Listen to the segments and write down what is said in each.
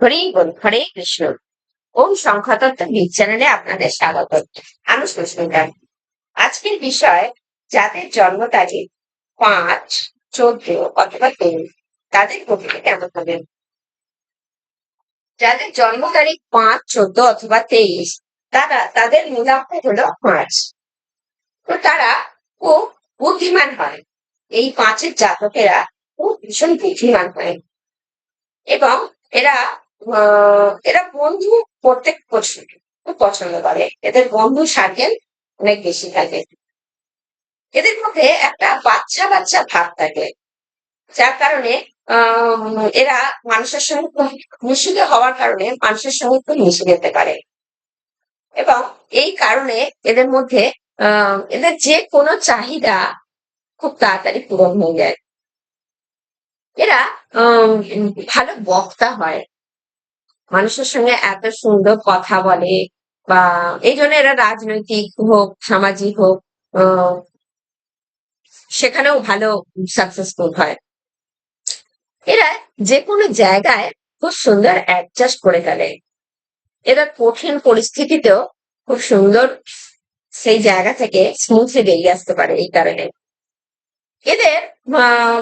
হরি বল, হরে কৃষ্ণ। ওম সংখ্যাতত্ত্ব বিদ চ্যানেলে আপনাদের স্বাগত। আমি সুস্মিতা। আজকের বিষয়, যাদের জন্ম তারিখ 5, 14 অথবা 23 তাদের প্রকৃতি কেমন হবে। যাদের জন্ম তারিখ 5, 14 অথবা 23 তাদের মূলাঙ্ক হলো 5। তো তারা খুব বুদ্ধিমান হয়। এই 5-এর জাতকেরা খুব ভীষণ বুদ্ধিমান হয় এবং এরা এরা বন্ধু করতে খুব পছন্দ করে। এদের বন্ধু সার্কেল অনেক বেশি থাকে। এদের মধ্যে একটা বাচ্চা বাচ্চা ভাব থাকে, যার কারণে এরা মানুষের সঙ্গে খুব মিশুকে হওয়ার কারণে মানুষের সঙ্গে খুব মিশে যেতে পারে এবং এই কারণে এদের মধ্যে এদের যে কোনো চাহিদা খুব তাড়াতাড়ি পূরণ হয়ে যায়। এরা ভালো বক্তা হয়, মানুষের সঙ্গে এত সুন্দর কথা বলে, বা এই জন্য এরা রাজনৈতিক হোক, সামাজিক হোক, আহ, সেখানেও ভালো সাকসেসফুল হয়। এরা যে কোনো জায়গায় খুব সুন্দর অ্যাডজাস্ট করে ফেলে। এরা কঠিন পরিস্থিতিতেও খুব সুন্দর সেই জায়গা থেকে স্মুথলি বেরিয়ে আসতে পারে। এই কারণে এদের আহ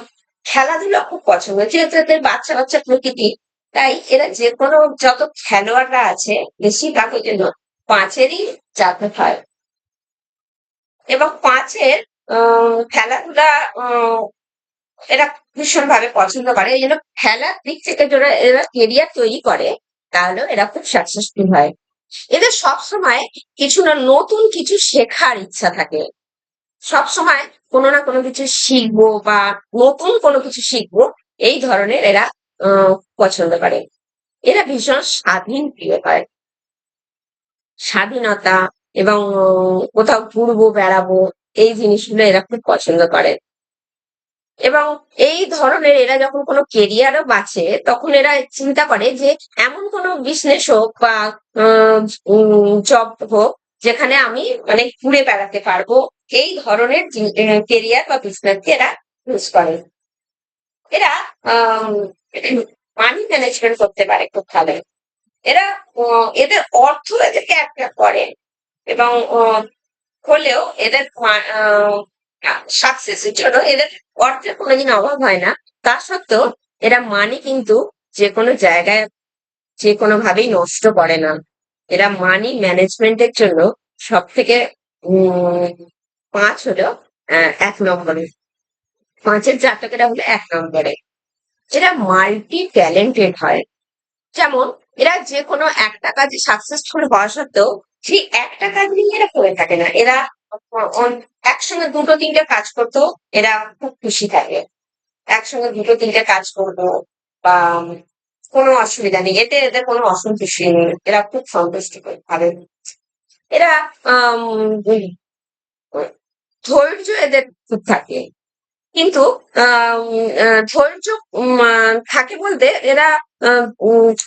খেলাধুলা খুব পছন্দ, যেহেতু এদের বাচ্চা বাচ্চা প্রকৃতি, তাই এরা যে কোনো যত খেলোয়াড়রা আছে বেশিরভাগ ওই জন্য 5-এরই জাতক হয় এবং 5-এর খেলাধুলা এরা ভীষণ ভাবে পছন্দ করে। এই জন্য খেলার দিক থেকে যারা এরা কেরিয়ার তৈরি করে, তাহলেও এরা খুব সাকসেসফুল হয়। এদের সবসময় কিছু না নতুন কিছু শেখার ইচ্ছা থাকে, সবসময় কোনো না কোনো কিছু শিখবো বা নতুন কোনো কিছু শিখবো, এই ধরনের এরা পছন্দ করে। এরা ভীষণ স্বাধীন প্রিয় হয়, স্বাধীনতা এবং কোথাও ঘুরবো বেড়াবো, এই জিনিসগুলো এরা খুব পছন্দ করে এবং এই ধরনের এরা যখন কোনো কেরিয়ারও বাছে, তখন এরা চিন্তা করে যে এমন কোনো বিজনেস হোক বা জব হোক যেখানে আমি মানে ঘুরে বেড়াতে পারবো, এই ধরনের কেরিয়ার বা বিজনেস এরা চুজ করে। এরা মানি ম্যানেজমেন্ট করতে পারে খুব ভালো। এরা এদের অর্থ এদেরকে একটা করে এবং হলেও এদের সাকসেসের জন্য এদের অর্থের কোনোদিন অভাব হয় না। তা সত্ত্বেও এরা মানি কিন্তু যে কোনো জায়গায় যে কোনো ভাবেই নষ্ট করে না। এরা মানি ম্যানেজমেন্টের জন্য সব থেকে 5 হলো 1 নম্বরে। 5-এর জাতকেরা হলো 1 নম্বরে। এরা মাল্টি ট্যালেন্টেড হয়। যেমন এরা যে কোনো একটা কাজে সাকসেসফুল হওয়া সত্ত্বেও সেই একটা কাজ নিয়ে এরা করে থাকে না। এরা একসঙ্গে 2-3টে কাজ করতেও এরা খুব খুশি থাকে। একসঙ্গে 2-3টে কাজ করবো বা কোনো অসুবিধা নেই, এতে এদের কোনো অসন্তুষ্টি নেই, এরা খুব সন্তুষ্ট ভাবে। এরা আহ ধৈর্য এদের খুব থাকে, কিন্তু ধৈর্য থাকে বলতে এরা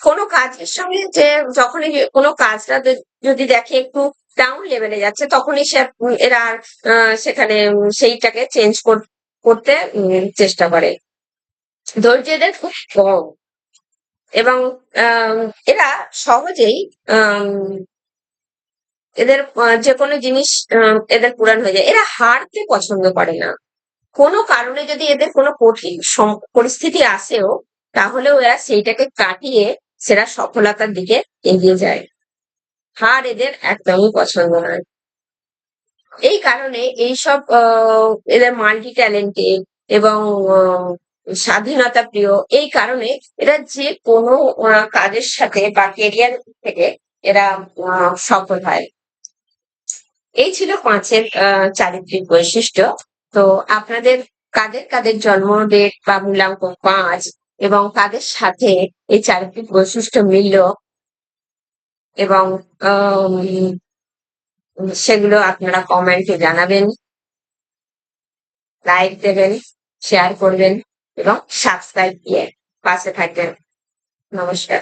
কোনো কাজের সঙ্গে যে যখনই কোনো কাজটা যদি দেখে একটু ডাউন লেভেলে যাচ্ছে, তখনই এরা সেখানে সেইটাকে চেঞ্জ করতে চেষ্টা করে। ধৈর্য এদের খুব কম এবং এরা সহজেই এদের যে কোনো জিনিস এদের পূরণ হয়ে যায়। এরা হারতে পছন্দ করে না। কোনো কারণে যদি এদের কোনো কঠিন পরিস্থিতি আসেও, তাহলেও এরা সেইটাকে কাটিয়ে সেরা সফলতার দিকে এগিয়ে যায়। হার এদের একদমই পছন্দ নয়। এই কারণে এইসব এদের মাল্টি ট্যালেন্টেড এবং স্বাধীনতা প্রিয়। এই কারণে এরা যে কোনো কাজের সাথে বা কেরিয়ার থেকে এরা সফল হয়। এই ছিল 5-এর চারিত্রিক বৈশিষ্ট্য। তো আপনাদের কাদের কাদের জন্ম ডেট বা মূলাঙ্ক 5 এবং কাদের সাথে এই চারিত্রিক বৈশিষ্ট্য মিলল, এবং সেগুলো আপনারা কমেন্টে জানাবেন, লাইক দেবেন, শেয়ার করবেন এবং সাবস্ক্রাইব দিয়ে পাশে থাকবেন। নমস্কার।